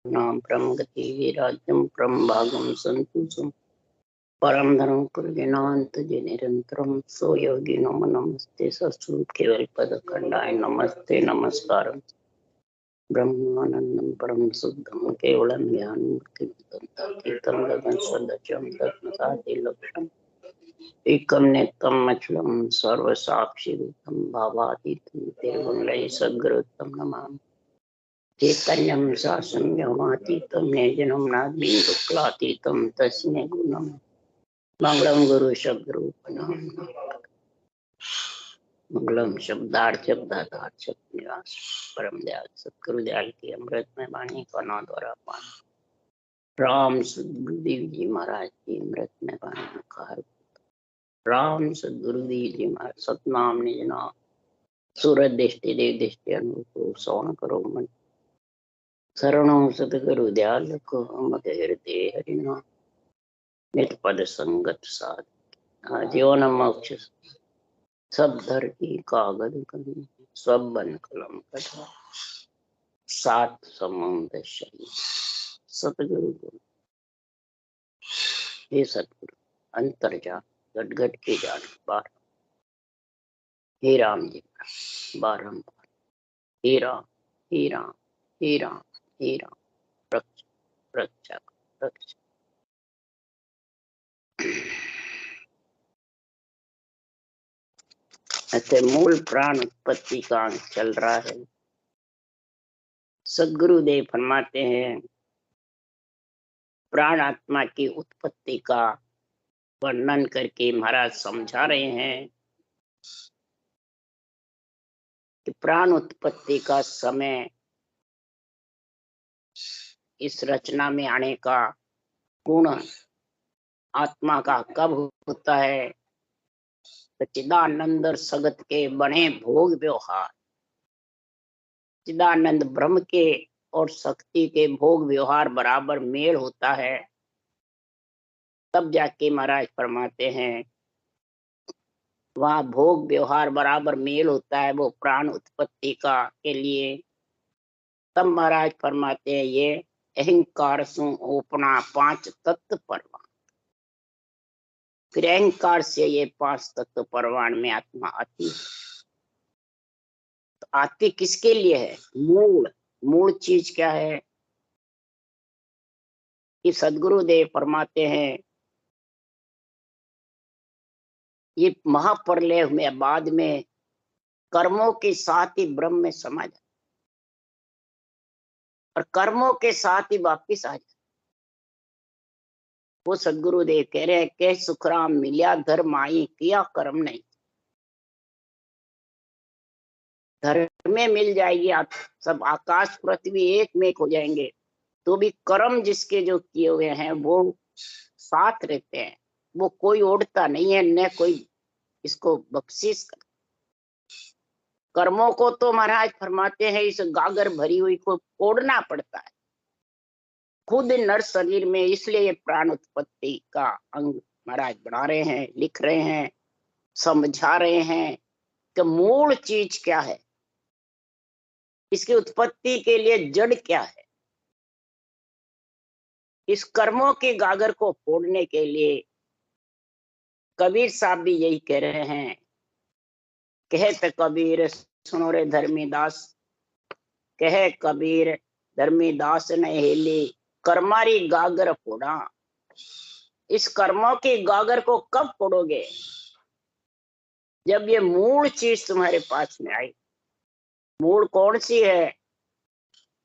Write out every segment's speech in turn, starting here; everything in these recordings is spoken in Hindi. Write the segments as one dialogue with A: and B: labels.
A: नाम परम गति राज्यम परम भागम संतोषम परम धर्म पुरगिनांत निरंतरम सो योगी नम नमस्ते सत्स्वरूप केवल पद खंडाय नमस्ते नमस्कार ब्रह्मानंदम परम शुद्धम केवलम ज्ञान कीर्तन गगन सदचम तत्मसाति लक्ष्यम एकम नेतम अचलम सर्व साक्षी रूपम भावातीतम तिरुगुणलय सद्गुरुतम नमामि चैतन्यं शासनव्योमातीतं नेजनं नाद्मीं शुक्लातीतं तस्मै गुणं मंगलम गुरु शब्दरूपनाम मंगलम शब्दार्थ शब्दाधार शब्द निवास परम दयाल सतगुरु दयाल की अमृतमय वाणी का नाम द्वारा पान राम सदगुरुदेव जी महाराज की अमृतमय वाणी का राम सदगुरुदेव जी महाराज सतनाम निज नाम सूरज दृष्टि देव दृष्टि अनुरूप सोन करो मन शरणों सतगुरु दयाल को मद हृदय हरिना नित पद संगत साध जीवन मोक्ष सब धर की कागज करी सब बन कलम कथा सात समुद्र शरीर सतगुरु को हे सतगुरु अंतर्जान गटगट के जान बार हे राम जी बारंबार हे राम हे राम हे राम हे राम रक्षक रक्षक रक्षक। ऐसे मूल प्राण उत्पत्ति का अंग चल रहा है। सदगुरुदेव फरमाते हैं प्राण आत्मा की उत्पत्ति का वर्णन करके महाराज समझा रहे हैं कि प्राण उत्पत्ति का समय इस रचना में आने का गुण आत्मा का कब होता है। तो चिदानंद सगत के बने भोग व्यवहार चिदानंद ब्रह्म के और शक्ति के भोग व्यवहार बराबर मेल होता है, तब जाके महाराज फरमाते हैं वहाँ भोग व्यवहार बराबर मेल होता है वो प्राण उत्पत्ति का के लिए। तब महाराज फरमाते हैं ये अहंकार सु ओपना पांच तत्व परवान। फिर अहंकार से ये पांच तत्व परवान में आत्मा आती है। तो आती किसके लिए है? मूल मूल चीज क्या है कि सदगुरुदेव फरमाते हैं ये महाप्रलय में बाद में कर्मों के साथ ही ब्रह्म में समा जाता और कर्मों के साथ ही वापिस आ जाता। वो सदगुरुदेव कह रहे हैं के सुखराम मिलिया धर्म आई किया कर्म नहीं। धर्म में मिल जाएगी आप सब आकाश पृथ्वी एक में एक हो जाएंगे तो भी कर्म जिसके जो किए हुए हैं वो साथ रहते हैं। वो कोई ओढ़ता नहीं है न कोई इसको बख्शिश कर। कर्मों को तो महाराज फरमाते हैं इस गागर भरी हुई को ओढ़ना पड़ता है खुद नर शरीर में। इसलिए प्राण उत्पत्ति का अंग महाराज बना रहे हैं, लिख रहे हैं, समझा रहे हैं कि मूल चीज क्या है, इसकी उत्पत्ति के लिए जड़ क्या है। इस कर्मों के गागर को फोड़ने के लिए कबीर साहब भी यही कह रहे हैं। कहत कबीर सुनो रे धर्मीदास, कहे कबीर धर्मीदास ने हेली कर्मारी गागर फोड़ा। इस कर्मों के गागर को कब फोड़ोगे? जब ये मूल चीज तुम्हारे पास में आई। मूल कौन सी है?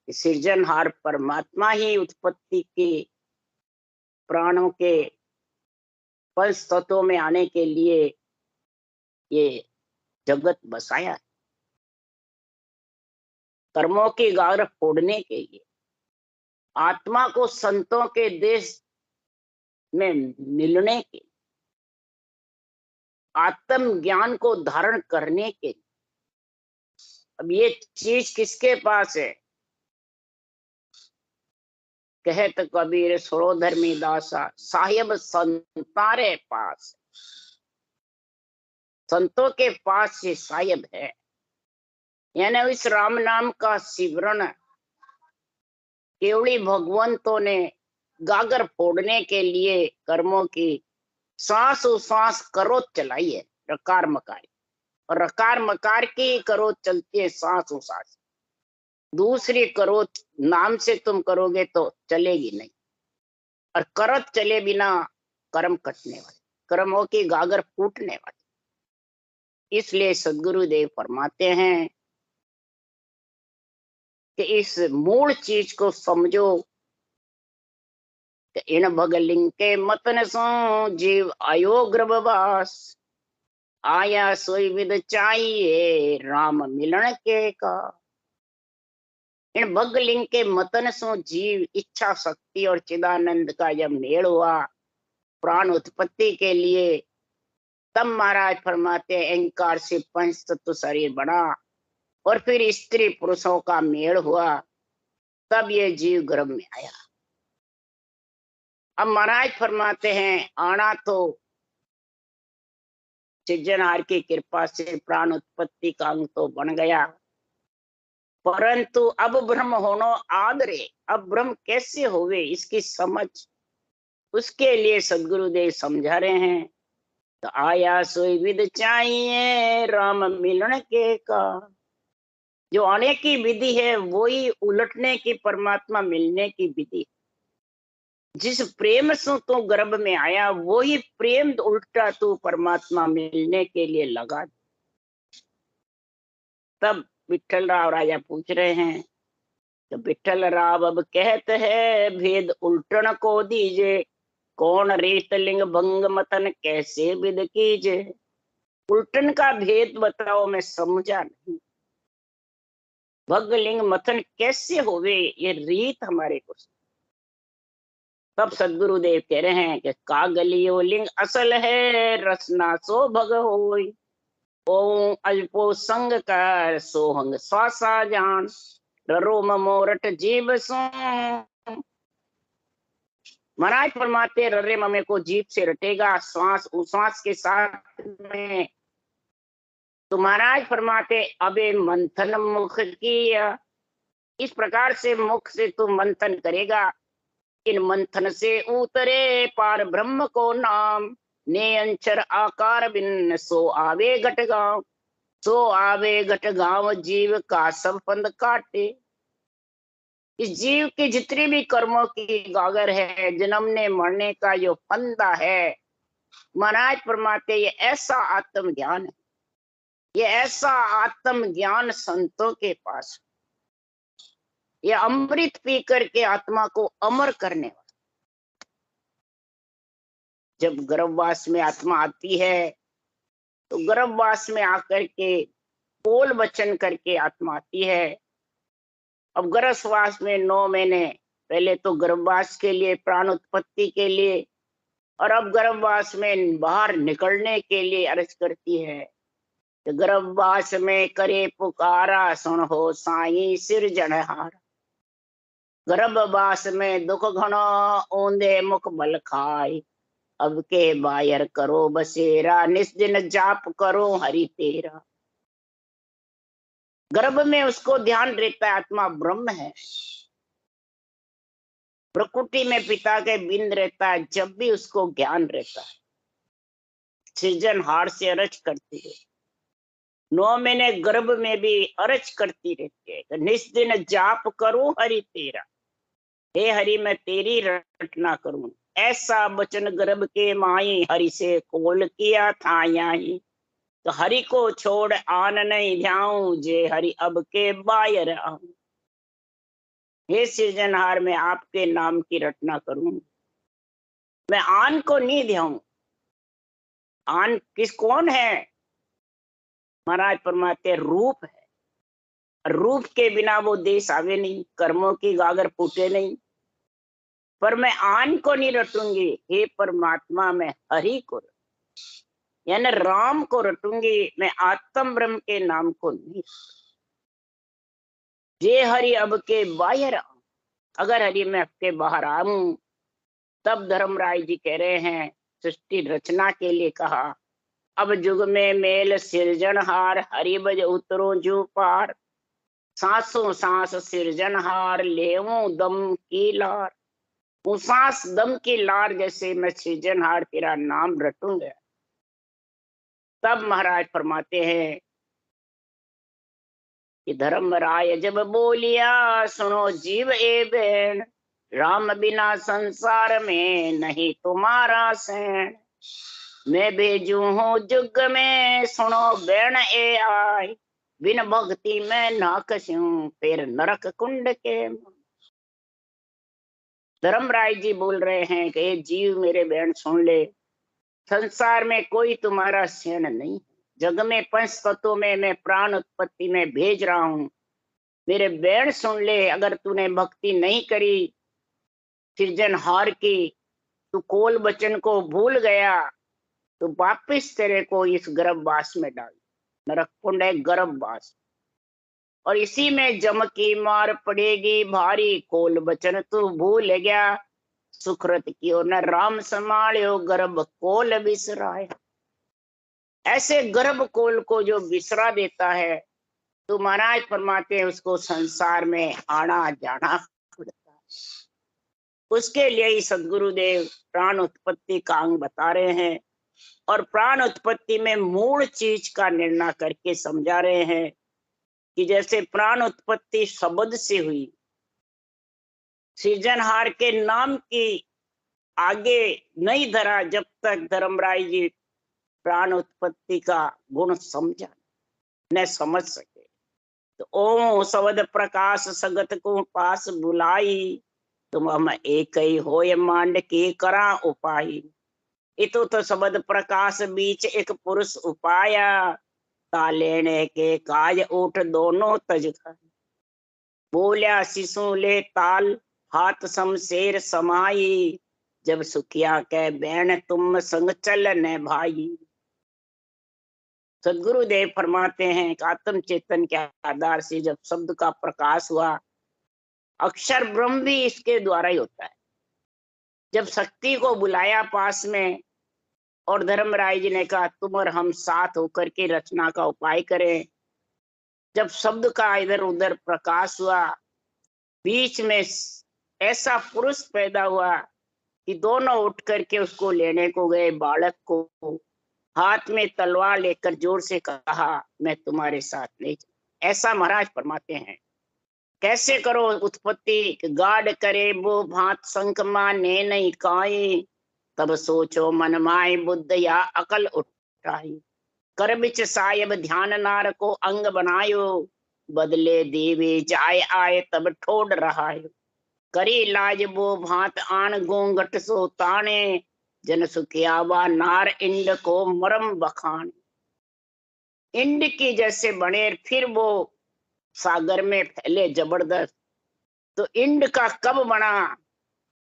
A: सृजनहार परमात्मा ही उत्पत्ति की प्राणों के पंच तत्वों में आने के लिए ये जगत बसाया है। कर्मों की गागर फोड़ने के लिए, आत्मा को संतों के देश में मिलने के, आत्म ज्ञान को धारण करने के। अब ये चीज किसके पास है? कहत कबीर सुनो धर्मीदासा साहिब संतारे पास। संतों के पास ये साहिब है, यानी इस राम नाम का सिमरण केवली भगवंतों ने गागर फोड़ने के लिए कर्मों की सांस सांस करो चलाई है, रकार मकार, और रकार मकार की करो चलती है सांस सांस। दूसरी करो नाम से तुम करोगे तो चलेगी नहीं, और करत चले बिना कर्म कटने वाले, कर्मों की गागर फूटने वाली। इसलिए सदगुरुदेव फरमाते हैं कि इस मूल चीज को समझो कि इन भगलिंग के मतन सो जीव आयो गर्भवास, आया सोई विद चाहिए राम मिलन के का। इन भगलिंग के मतन सो जीव इच्छा शक्ति और चिदानंद का जब मेल हुआ प्राण उत्पत्ति के लिए, तब महाराज फरमाते अहंकार से पंच तत्व शरीर बना, और फिर स्त्री पुरुषों का मेल हुआ, तब ये जीव गर्भ में आया। अब महाराज फरमाते हैं आना तो सृजनहार की कृपा से प्राण उत्पत्ति का अंग तो बन गया, परंतु अब ब्रह्म होनो आदरे, अब ब्रह्म कैसे होवे इसकी समझ, उसके लिए सदगुरुदेव समझा रहे हैं। तो आया सोई विद चाहिए राम मिलन के का। जो आने की विधि है वही उलटने की परमात्मा मिलने की विधि। जिस प्रेम से तू गर्भ में आया वही प्रेम उल्टा तू परमात्मा मिलने के लिए लगा। तब विठल राव राजा पूछ रहे हैं, तो विठल राव अब कहते हैं भेद उल्टन को दीजे, कौन रेत लिंग भंग मतन कैसे विद कीजे। उल्टन का भेद बताओ, मैं समझा नहीं। भग लिंग मथन कैसे होवे ये रीत हमारे को। तब सदगुरुदेव कह रहे हैं कि कागलियो लिंग असल है, रसना सो भग होई, ओ अजपो संग कर सोहंग स्वासा जान, ररो ममोरट जीव सो। महाराज फरमाते रर्रे ममे को जीव से रटेगा श्वास उश्वास के साथ में। तो महाराज फरमाते अबे मंथन मुख किया, इस प्रकार से मुख से तू मंथन करेगा, इन मंथन से उतरे पार ब्रह्म को नाम, ने अंचर आकार बिन सो आवे घट गांव, सो आवे घट गांव जीव का सब फंद काटे। इस जीव के जितने भी कर्मों की गागर है, जन्मने मरने का जो फंदा है, महाराज फरमाते ये ऐसा आत्म ज्ञान है, ये ऐसा आत्म ज्ञान संतों के पास, ये अमृत पी करके आत्मा को अमर करने वाला। जब गर्भवास में आत्मा आती है तो गर्भवास में आकर के बोल वचन करके आत्मा आती है। अब गर्भवास में 9 महीने पहले तो गर्भवास के लिए प्राण उत्पत्ति के लिए, और अब गर्भवास में बाहर निकलने के लिए अर्ज करती है। तो गर्भवास में करे पुकारा सुन हो साई सिरजनहार, गर्भवास में दुख घनो ओंदे मुख बल खाए, अब के बायर करो बसेरा निस दिन जाप करो हरि तेरा। गर्भ में उसको ध्यान रहता है आत्मा ब्रह्म है, प्रकृति में पिता के बिंद रहता है, जब भी उसको ज्ञान रहता है सृजनहार से अरज करती है। 9 महीने गर्भ में भी अरज करती रहती है, निस दिन जाप करूं हरि तेरा, हे हरि मैं तेरी रटना करूं। ऐसा वचन गर्भ के माई हरि से कोल किया था यही, तो हरि को छोड़ आन नहीं ध्याऊं, जे हरि अब के बायर आऊं। हे सृजनहार मैं आपके नाम की रटना करूं, मैं आन को नहीं ध्याऊं। आन किस कौन है? महाराज फरमाते रूप है, रूप के बिना वो देश आवे नहीं, कर्मों की गागर फूटे नहीं। पर मैं आन को नहीं रटूंगी, हे परमात्मा मैं हरि को यानी राम को रटूंगी, मैं आत्म ब्रह्म के नाम को नहीं। जे हरि अब के बाहर आऊं, अगर हरि में अब के बाहर आऊं, तब धर्मराज जी कह रहे हैं सृष्टि रचना के लिए कहा, अब जुग में मेल सिरजनहार, हरि बज उतरो जू पार, सांसों सांस सृजनहार लेवूं दम की लार। वो सांस दम की लार जैसे मैं सृजनहार तेरा नाम रटूंगा। तब महाराज फरमाते हैं कि धर्मराय जब बोलिया, सुनो जीव ए बहन, राम बिना संसार में नहीं तुम्हारा सैन। मैं भेजू हूँ जुग में, सुनो बहन ए आय, बिन भक्ति में ना कसूं फिर नरक कुंड के। धर्मराय जी बोल रहे हैं कि जीव मेरे बहन सुन ले, संसार में कोई तुम्हारा सैन नहीं। जग में पंच तत्वों में मैं प्राण उत्पत्ति में भेज रहा हूँ। मेरे बहन सुन ले, अगर तूने भक्ति नहीं करी सृजनहार की, तू कोल बचन को भूल गया, तो वापिस तेरे को इस गर्भवास में डाल। नरक कुंड है गर्भवास, और इसी में जम की मार पड़ेगी भारी। कोल बचन तू भूल गया, सुकृत कियो न राम संभालियो, गर्भ कोल बिसराय। ऐसे गर्भ कोल को जो बिसरा देता है, तो महाराज फरमाते हैं उसको संसार में आना जाना पड़ता है। उसके लिए ही सदगुरुदेव प्राण उत्पत्ति का अंग बता रहे हैं, और प्राण उत्पत्ति में मूल चीज का निर्णय करके समझा रहे हैं कि जैसे प्राण उत्पत्ति शब्द से हुई, सृजनहार के नाम की आगे नहीं धरा जब तक धर्मराय जी प्राण उत्पत्ति का गुण समझा न समझ सके। तो ओम शब्द प्रकाश सगत को पास बुलाई, तुम हम एक ही होय मांड की करा उपाई। इतो तो शब्द प्रकाश बीच एक पुरुष उपाया, तालेने के काज उठ दोनों तज खाए। बोलिया शिशु ले ताल हाथ शमशेर समाई, जब सुखिया के बैन तुम संग चल न भाई। सदगुरुदेव फरमाते हैं कि आत्म चेतन के आधार से जब शब्द का प्रकाश हुआ, अक्षर ब्रह्म भी इसके द्वारा ही होता है। जब शक्ति को बुलाया पास में, और धर्मराय जी ने कहा तुम और हम साथ होकर के रचना का उपाय करें। जब शब्द का इधर उधर प्रकाश हुआ, बीच में ऐसा पुरुष पैदा हुआ कि दोनों उठ करके उसको लेने को गए। बालक को हाथ में तलवार लेकर जोर से कहा, मैं तुम्हारे साथ नहीं। ऐसा महाराज फरमाते हैं। कैसे करो उत्पत्ति, गाढ़ करे वो भांत शंख माने नहीं काई, तब सोचो मन माय बुद्ध या अकल उठाई। कर बिच सायब ध्यान नार को अंग बनायो, बदले देवे जाय आए तब ठोड रहा है। करी लाज वो भांत आन गोंगट सो ताने, जन सुखियावा नार इंड को मरम बखान। इंड की जैसे बने फिर वो सागर में फैले जबरदस्त। तो इंड का कब बना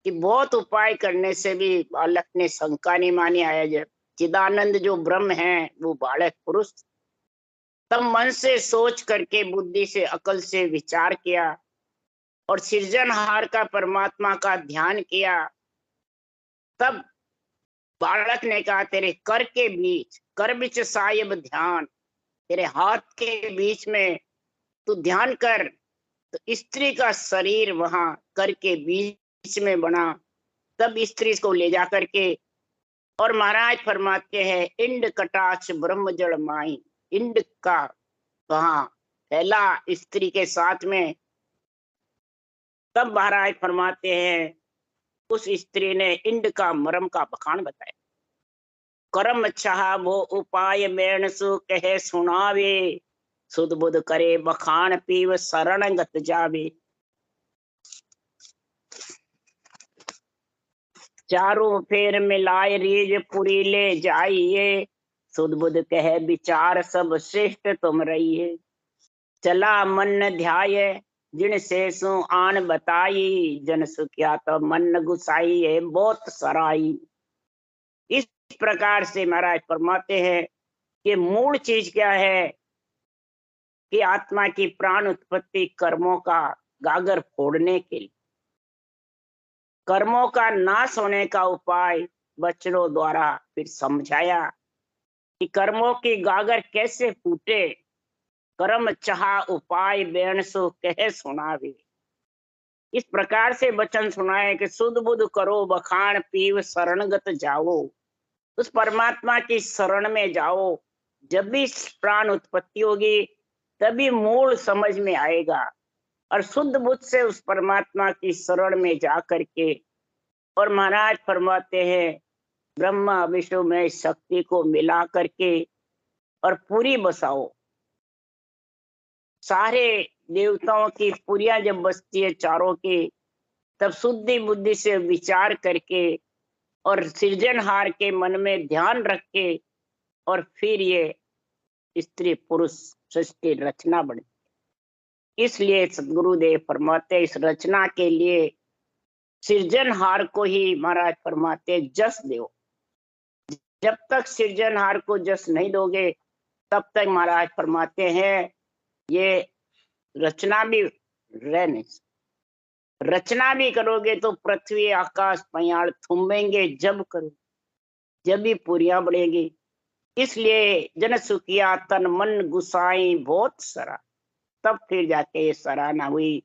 A: कि बहुत उपाय करने से भी बालक ने शंका नहीं मानी। आया जब चिदानंद जो ब्रह्म है वो बालक पुरुष, तब मन से सोच करके बुद्धि से अकल से विचार किया और सृजनहार का परमात्मा का ध्यान किया। तब बालक ने कहा तेरे कर के बीच, कर बिच साहिब ध्यान, तेरे हाथ के बीच में तू ध्यान कर। तो स्त्री का शरीर वहां कर के बीच में बना। तब स्त्री को ले जा करके, और महाराज फरमाते हैं इंड कटाक्ष ब्रह्म जड़ माई। इंड का वहां फैला स्त्री के साथ में। तब महाराज फरमाते हैं उस स्त्री ने इंड का मरम का बखान बताया। करम चाह वो उपाय मैन सु कहे सुनावे, सुध बुध करे बखान पीव शरण गत जावे। चारों फेर मिलाए रीज पुरी ले जाइए, सुध बुध कहे विचार सब श्रेष्ठ तुम रहिए। चला मन ध्याय जिन से सु आन बताई, जन सुखिया तो मन गुसाई है बहुत सराई। इस प्रकार से महाराज फरमाते हैं कि मूल चीज क्या है कि आत्मा की प्राण उत्पत्ति कर्मों का गागर फोड़ने के लिए, कर्मों का नाश होने का उपाय बच्चों द्वारा फिर समझाया कि कर्मों की गागर कैसे फूटे। कर्म चाहा उपाय बेण सो कह सुनावे। इस प्रकार से वचन सुनाए कि सुध बुध करो बखान पीव शरणगत जाओ। उस परमात्मा की शरण में जाओ। जब भी प्राण उत्पत्ति होगी तभी मूल समझ में आएगा। और शुद्ध बुद्ध से उस परमात्मा की शरण में जा करके, और महाराज फरमाते हैं ब्रह्मा विष्णु में शक्ति को मिला करके और पूरी बसाओ। सारे देवताओं की पुरिया जब बसती है चारों की, तब शुद्धि बुद्धि से विचार करके और सृजनहार के मन में ध्यान रख के, और फिर ये स्त्री पुरुष सृष्टि रचना बढ़ती। इसलिए सदगुरुदेव फरमाते इस रचना के लिए सृजनहार को ही महाराज फरमाते जस दो। जब तक सृजनहार को जस नहीं दोगे तब तक महाराज फरमाते हैं ये रचना भी रह नहीं। रचना भी करोगे तो पृथ्वी आकाश पयाड़ थूमेंगे, जब करो जब भी पुरिया बढ़ेगी। इसलिए जन सुखिया तन मन गुसाई बहुत सरा, तब फिर जाके ये सराहना हुई।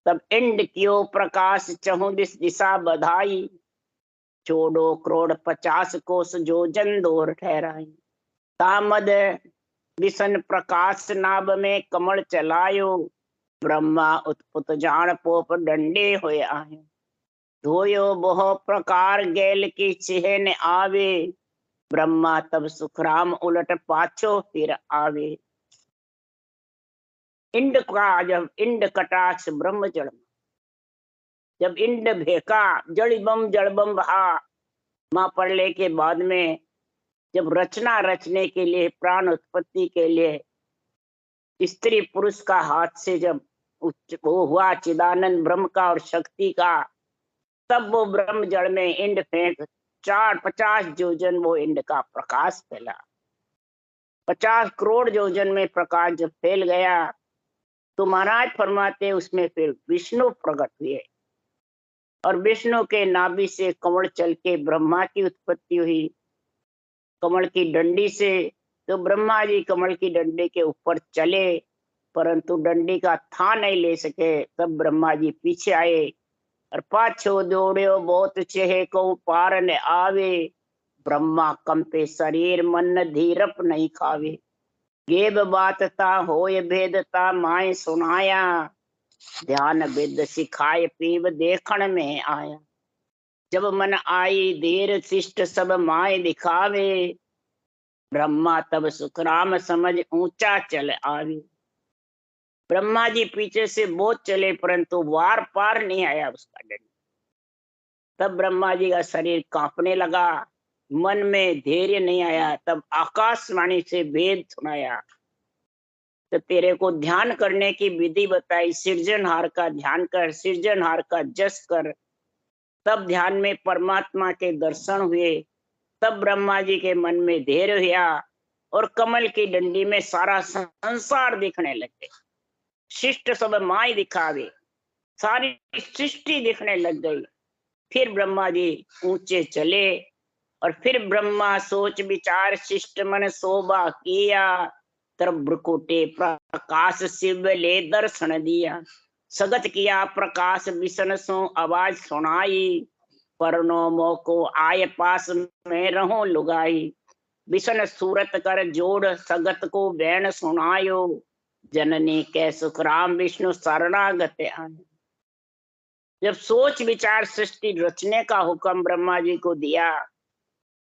A: तब इंड कियो प्रकाश चहु दिशा बधाई, 14 करोड़ 50 कोस जो जन दोर ठहराई। तामद विसन प्रकाश नाभ में कमल चलायो, ब्रह्मा उत्पुत जान पोप डंडे होए आयो। धोयो बहु प्रकार गैल की चिहन आवे, ब्रह्मा तब सुखराम उलट पाछो फिर आवे। इंड का जब इंड कटाक्ष ब्रह्म जड़, जब इंड भेका जड़ बम बहा, माँ पड़ने के बाद में जब रचना रचने के लिए, प्राण उत्पत्ति के लिए स्त्री पुरुष का हाथ से जब वो हुआ चिदानंद ब्रह्म का और शक्ति का, तब वो ब्रह्म जड़ में इंड फेंक 50 योजन वो इंड का प्रकाश फैला। 50 करोड़ योजन में प्रकाश जब फैल गया तो महाराज फरमाते उसमें फिर विष्णु प्रकट हुए, और विष्णु के नाभि से कमल चल के ब्रह्मा की उत्पत्ति हुई। कमल की डंडी से तो ब्रह्मा जी कमल की डंडी के ऊपर चले, परंतु डंडी का था नहीं ले सके। तब ब्रह्मा जी पीछे आए और पाछो दौड़ो बहुत चेहे को पार न आवे, ब्रह्मा कंपे शरीर मन धीरप नहीं खावे। गेब बातता होय भेदता माए सुनाया, ध्यान विद सिखाए पीव देखण में आया। जब मन आई देर शिष्ट सब माए दिखावे, ब्रह्मा तब सुखराम समझ ऊंचा चल आवे। ब्रह्मा जी पीछे से बहुत चले परंतु वार पार नहीं आया उसका डंडा। तब ब्रह्मा जी का शरीर कांपने लगा, मन में धैर्य नहीं आया। तब आकाशवाणी से वेद सुनाया, तो तेरे को ध्यान करने की विधि बताई। सृजनहार का ध्यान कर, सृजनहार का जस कर। तब ध्यान में परमात्मा के दर्शन हुए। तब ब्रह्मा जी के मन में धैर्य हुआ और कमल की डंडी में सारा संसार दिखने लगे। शिष्ट सब माई दिखावे, सारी सृष्टि दिखने लग गई। फिर ब्रह्मा जी ऊंचे चले और फिर ब्रह्मा सोच विचार शिष्ट मन शोभा किया, तब भ्रुकुटे प्रकाश शिव ले दर्शन दिया। सगत किया प्रकाश विसन सो आवाज सुनाई, परनो मोको आय पास में रहो लुगाई। विसन सूरत कर जोड़ सगत को बैन सुनायो, जननी के सुखराम विष्णु शरणागत आए। जब सोच विचार सृष्टि रचने का हुक्म ब्रह्मा जी को दिया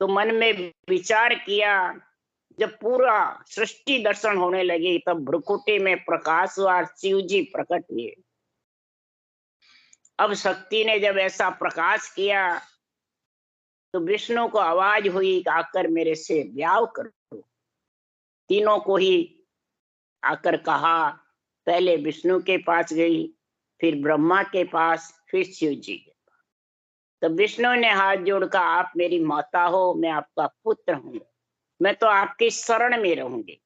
A: तो मन में विचार किया। जब पूरा सृष्टि दर्शन होने लगी तब भ्रुकुटी में प्रकाश हुआ, शिव जी प्रकट हुए। अब शक्ति ने जब ऐसा प्रकाश किया तो विष्णु को आवाज हुई कि आकर मेरे से ब्याह करो। तीनों को ही आकर कहा। पहले विष्णु के पास गई, फिर ब्रह्मा के पास, फिर शिव जी के पास। तब विष्णु ने हाथ जोड़कर, आप मेरी माता हो, मैं आपका पुत्र हूं, मैं तो आपकी शरण में रहूंगी।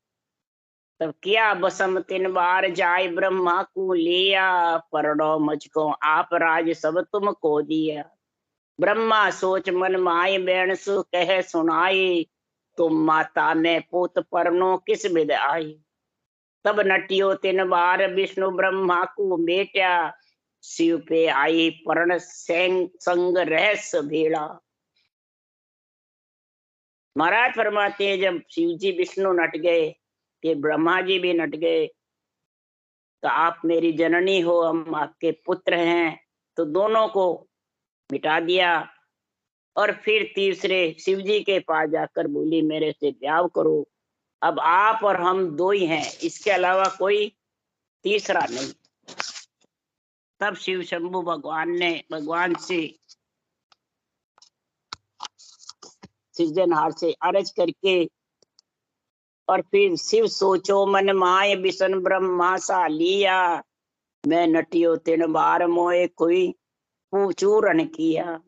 A: तब किया बसम 3 बार जाय ब्रह्मा को लिया, परडो मुझको आप राज सब तुमको दिया। ब्रह्मा सोच मन माय बैण सु कह सुनाई, तुम माता में पूत परनो किस विद आई। तब नटियो 3 बार विष्णु ब्रह्मा को बेटा, शिव पे आई पर्ण संग रहस्य भेड़ा। महाराज फरमाते हैं जब शिव जी विष्णु नट गए, कि ब्रह्मा जी भी नट गए, तो आप मेरी जननी हो, हम आपके पुत्र हैं, तो दोनों को मिटा दिया। और फिर तीसरे शिव जी के पास जाकर बोली मेरे से ब्याह करो, अब आप और हम दो ही हैं, इसके अलावा कोई तीसरा नहीं। तब शिव शंभु भगवान ने भगवान से सृजनहार से अर्ज करके, और फिर शिव सोचो मन माय बिशन ब्रह्मा सा लिया, मैं नटियो 3 बार मोए कोई चूरण किया,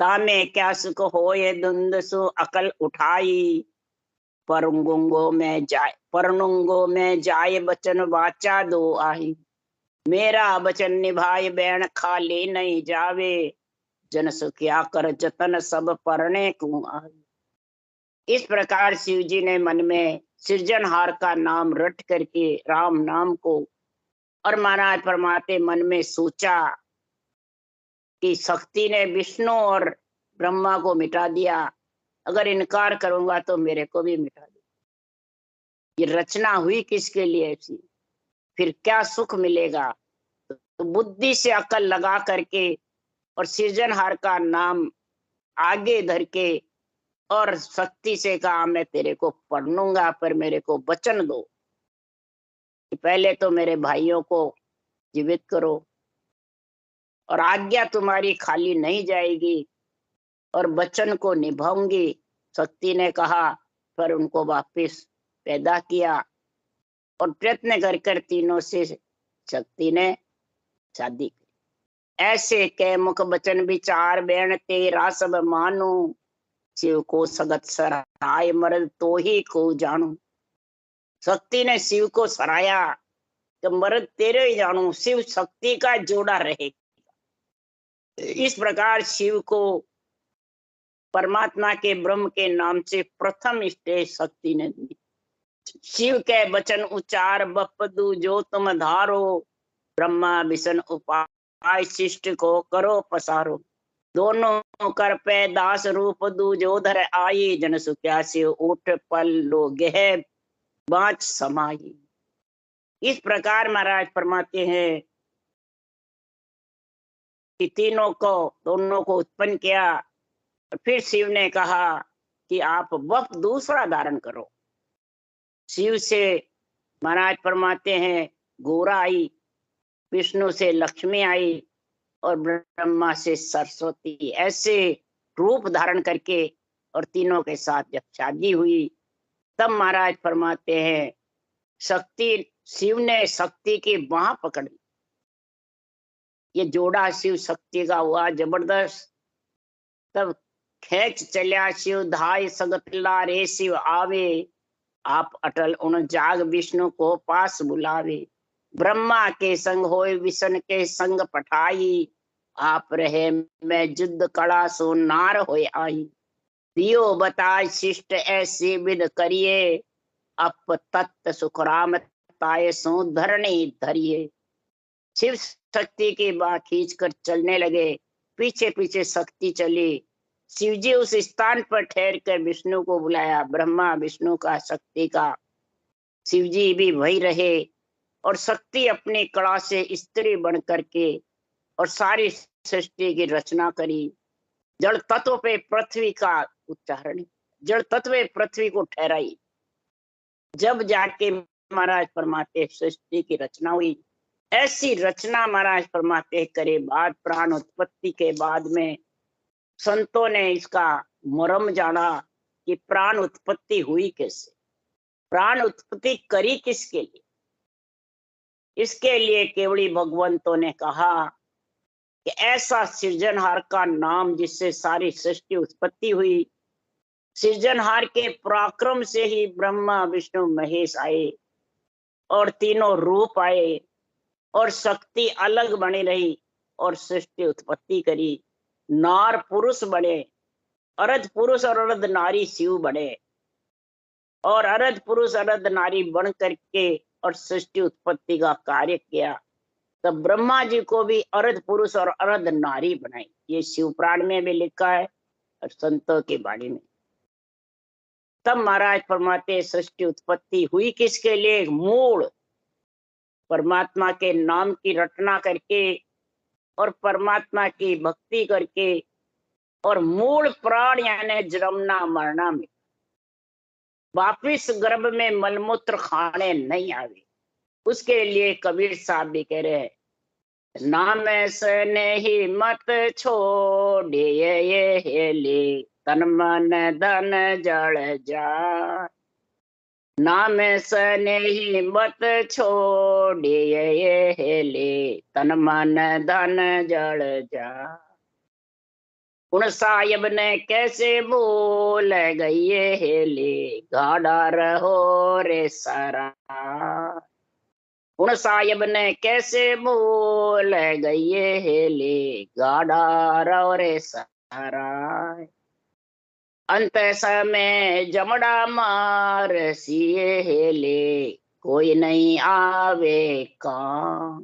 A: तामे क्या सुख हो ये धुंध सु अकल उठाई, परनुंगो में जाए बचन वाचा दो आई, मेरा बचन निभाए बैण खाली नहीं जावे, जन सुखिया कर जतन सब परने को आए। इस प्रकार शिव जी ने मन में सृजनहार का नाम रट करके राम नाम को, और महाराज परमात्मा मन में सोचा कि शक्ति ने विष्णु और ब्रह्मा को मिटा दिया, अगर इनकार करूंगा तो मेरे को भी मिटा दे। ये रचना हुई किसके लिए ऐसी, फिर क्या सुख मिलेगा। तो बुद्धि से अकल लगा करके और सृजनहार का नाम आगे धर के और शक्ति से कहा मैं तेरे को पढ़ लूंगा, पर मेरे को वचन दो कि पहले तो मेरे भाइयों को जीवित करो, और आज्ञा तुम्हारी खाली नहीं जाएगी, और वचन को निभाऊंगी। शक्ति ने कहा, पर उनको वापिस पैदा किया, और प्रयत्न कर कर तीनों से शक्ति ने शादी की। ऐसे के मुख वचन विचार बैण तेरा सब मानू, शिव को सगत सराय मर्द तो ही को जानू। शक्ति ने शिव को सराया तो मर्द तेरे ही जानू, शिव शक्ति का जोड़ा रहे। इस प्रकार शिव को परमात्मा के ब्रह्म के नाम से प्रथम स्टेज शक्ति ने दी। शिव के वचन उच्चार बपदू जो तुम धारो, ब्रह्मा विष्णु उपाय शिष्ट को करो पसारो, दोनों कर पे दास रूप दूजोधर आई, जन सुख्या से उठ पल लो गह बाँच समाई। इस प्रकार महाराज फरमाते हैं कि दोनों को उत्पन्न किया। फिर शिव ने कहा कि आप वक्त दूसरा धारण करो। शिव से महाराज फरमाते हैं गोरा आई, विष्णु से लक्ष्मी आई, और ब्रह्मा से सरस्वती, ऐसे रूप धारण करके और तीनों के साथ जब शादी हुई, तब महाराज फरमाते हैं शिव ने शक्ति की बाह पकड़ी। ये जोड़ा शिव शक्ति का हुआ जबरदस्त। तब खेच चलिया शिव धाय सगत लारे, शिव आवे आप अटल उन जाग विष्णु को पास बुलावे, ब्रह्मा के संग होए विष्णु के संग पठाई, आप रहे मैं युद्ध कड़ा सो नार होए आई, दियो बताए शिष्ट ऐसी विध करिए, अप तत्त सुखराम ताये सो धरणी धरिए। शिव शक्ति की बात खींच कर चलने लगे, पीछे पीछे शक्ति चली। शिव जी उस स्थान पर ठहर कर विष्णु को बुलाया, ब्रह्मा विष्णु का शक्ति का, शिव जी भी वही रहे, और शक्ति अपनी कड़ा से स्त्री बन करके और सारी सृष्टि की रचना करी। जड़ तत्व पे पृथ्वी का उच्चारण, जड़ तत्व पृथ्वी को ठहराई। जब जाके महाराज फरमाते सृष्टि की रचना हुई। ऐसी रचना महाराज फरमाते करे बाद प्राण उत्पत्ति के बाद में संतों ने इसका मर्म जाना कि प्राण उत्पत्ति हुई कैसे, प्राण उत्पत्ति करी किसके लिए। इसके लिए केवड़ी भगवंतों ने कहा कि ऐसा सृजनहार का नाम जिससे सारी सृष्टि उत्पत्ति हुई, सृजनहार के पराक्रम से ही ब्रह्मा विष्णु महेश आए और तीनों रूप आए, और शक्ति अलग बनी रही और सृष्टि उत्पत्ति करी। नार पुरुष बने, अर्ध पुरुष और अर्ध नारी शिव बने, और अर्ध पुरुष अर्ध नारी बन करके और सृष्टि उत्पत्ति का कार्य किया, तब ब्रह्मा जी को भी अर्ध पुरुष और अर्ध नारी बनाई। ये शिव पुराण में भी लिखा है और संतों की वाणी में। तब महाराज फरमाते सृष्टि उत्पत्ति हुई किसके लिए? मूल परमात्मा के नाम की रटना करके और परमात्मा की भक्ति करके और मूल प्राण यानी जन्मना मरना में वापिस गर्भ में मलमूत्र खाने नहीं आवे, उसके लिए कबीर साहब भी कह रहे हैं, नाम सने ही मत छोड़िए ये हेली, तन मन धन जल जा। नाम सने ही मत छोड़िए ये हेली, तन मन धन जल जा। उन साहिब ने कैसे भूल गई ये हेली, गाड़ा रहो रे सारा। उन साहिब ने कैसे भूल गई ये हेली, गाड़ा रहो रे सारा। अंत समय जमड़ा मार सिए हेले, कोई नहीं आवे काम।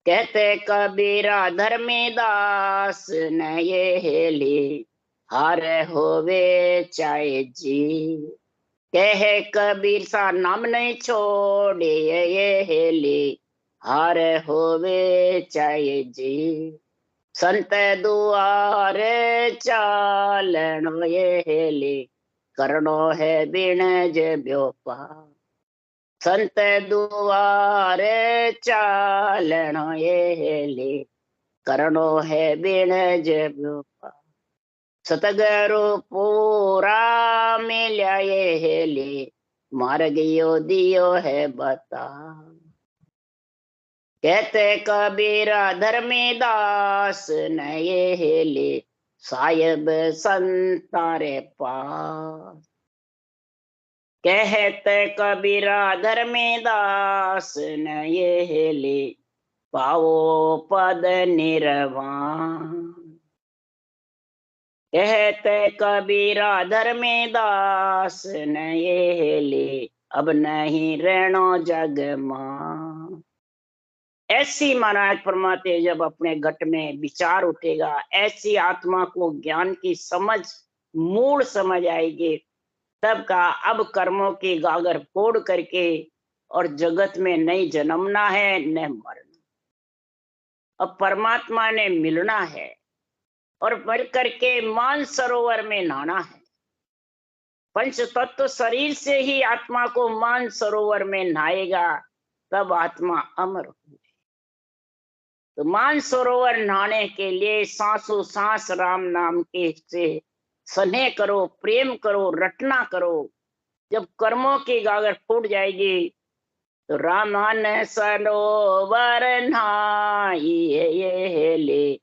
A: कहते कबीरा धर्मीदास न ये हेली, हार होवे चाहे जी। कहे कबीर सा नाम नहीं छोड़े ये हेली, हार होवे चाहे जी। संत दुआर चालनो ये हेली, करनो है बिन जब्यो पार। संत दुआर चालनो ये हेली, करनो है बिन जब्यो पार। सतगुरु पूरा मिल्या ये हेली, मार्ग यो दियो है बता। कहते कबीरा धर्मीदास न ये हेली, साहिब संतारे पास। कहते कबीरा धर्मीदास न ये हेली, पाओ पद निर्वाण। कहते कबीरा धर्मीदास न ये हेली, अब नहीं रहनो जग मां। ऐसी महाराज फरमाते जब अपने घट में विचार उठेगा, ऐसी आत्मा को ज्ञान की समझ मूल समझ आएगी, तब का अब कर्मों की गागर फोड़ करके और जगत में नहीं जन्मना है न मरना। अब परमात्मा ने मिलना है और मर करके मान सरोवर में नहाना है। पंच तत्व शरीर से ही आत्मा को मान सरोवर में नहाएगा, तब आत्मा अमर होगी। तो मान सरोवर नहाने के लिए सांसों सांस राम नाम के से स्नेह करो, प्रेम करो, रटना करो। जब कर्मों की गागर फूट जाएगी तो रामान सरोवर नहाइए हेले,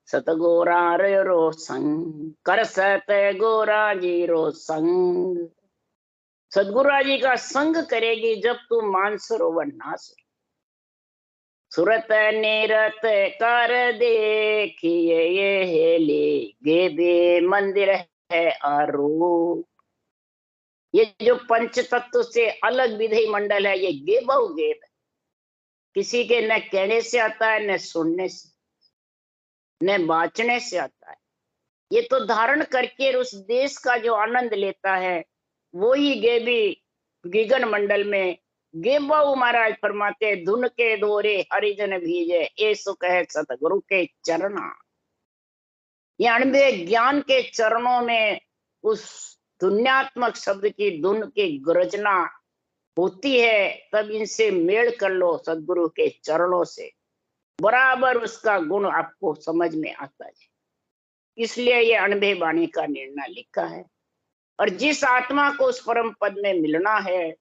A: सतगोरा रो संग कर सतगोरा जी रो संग। सतगुरु जी का संग करेगी जब तू मान सरोवर नहा सके। सुरत निरत कर देखिए ये हेली, गेबे मंदिर है आरूप। ये जो पंच तत्व से अलग विधि मंडल है, ये गेबहु गेब है। किसी के न कहने से आता है, न सुनने से, न बाचने से आता है। ये तो धारण करके उस देश का जो आनंद लेता है वो ही गेबी गिगन मंडल में। गेबहु महाराज फरमाते धुन के दोरे हरिजन भीजे, ये सुख है सतगुरु के चरणा। ये अणबे ज्ञान के चरणों में उस धुन्यात्मक शब्द की धुन की गर्जना होती है, तब इनसे मेल कर लो सदगुरु के चरणों से, बराबर उसका गुण आपको समझ में आता है। इसलिए ये अणबे वाणी का निर्णय लिखा है। और जिस आत्मा को उस परम पद में मिलना है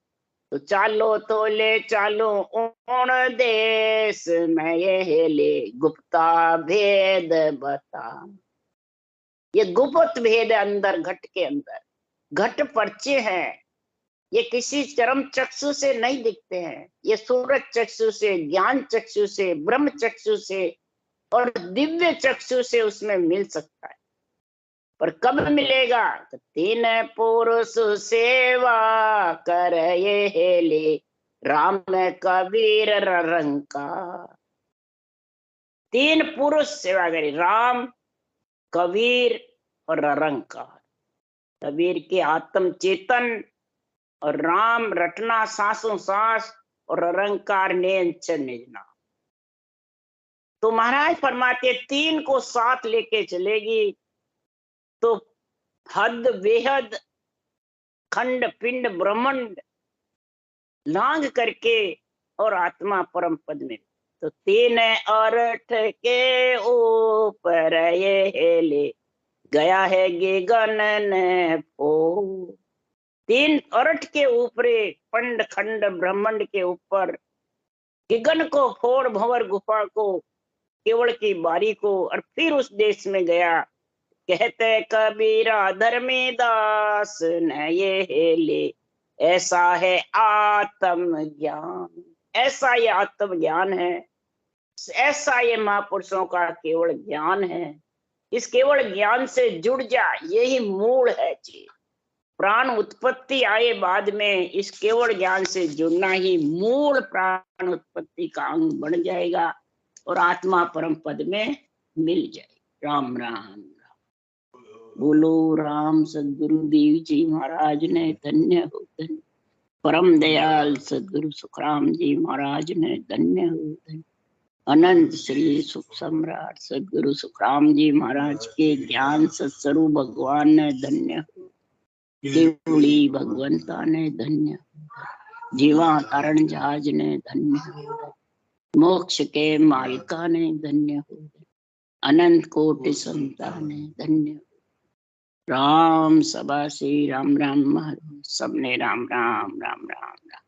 A: तो चालो तो ले चालो ओण देश में ये हेले, गुप्ता भेद बता। ये गुप्त भेद अंदर घट के अंदर, घट पर्चे हैं। ये किसी चरम चक्षु से नहीं दिखते हैं, ये सूरज चक्षु से, ज्ञान चक्षु से, ब्रह्म चक्षु से और दिव्य चक्षु से उसमें मिल सकता है। पर कब मिलेगा? तो तीन पुरुष सेवा कर ये हेले, राम है कबीर रंकार। 3 पुरुष सेवा करी, राम, कबीर और रंकार। कबीर के आत्म चेतन और राम रटना सांसों सांस और रंकार ने निजना। तो महाराज फरमाते 3 को साथ लेके चलेगी तो हद बेहद खंड पिंड ब्रह्मांड लांग करके और आत्मा परम पद में। तो 3 अर्थ के ऊपर ये ले गया है गगन ने फो। 3 अर्थ के ऊपर पंड खंड ब्रह्मांड के ऊपर गगन को फोड़ भंवर गुफा को केवल की बारी को और फिर उस देश में गया। कहते कबीरा धर्मीदास न ये ले ऐसा है आत्म ज्ञान। ऐसा ये आत्म ज्ञान है, ऐसा ये महापुरुषों का केवल ज्ञान है। इस केवल ज्ञान से जुड़ जा, यही मूल है चीज। प्राण उत्पत्ति आए बाद में, इस केवल ज्ञान से जुड़ना ही मूल प्राण उत्पत्ति का अंग बन जाएगा और आत्मा परम पद में मिल जाएगी। राम राम। बोलो राम सदगुरु देव जी महाराज ने धन्य हो धन्य। परम दयाल सदगुरु सुखराम जी महाराज ने धन्य हो धन्य। अनंत श्री सुख सम्राट सदगुरु सुखराम जी महाराज के ज्ञान सत्स्वरूप भगवान ने धन्य हो। देवड़ी भगवंता ने धन्य हो। जीवा तारण जहाज ने धन्य हो। मोक्ष के मालिका ने धन्य हो। अनंत कोटि संता ने धन्य हो। राम सभा से राम राम सबने राम राम राम राम राम।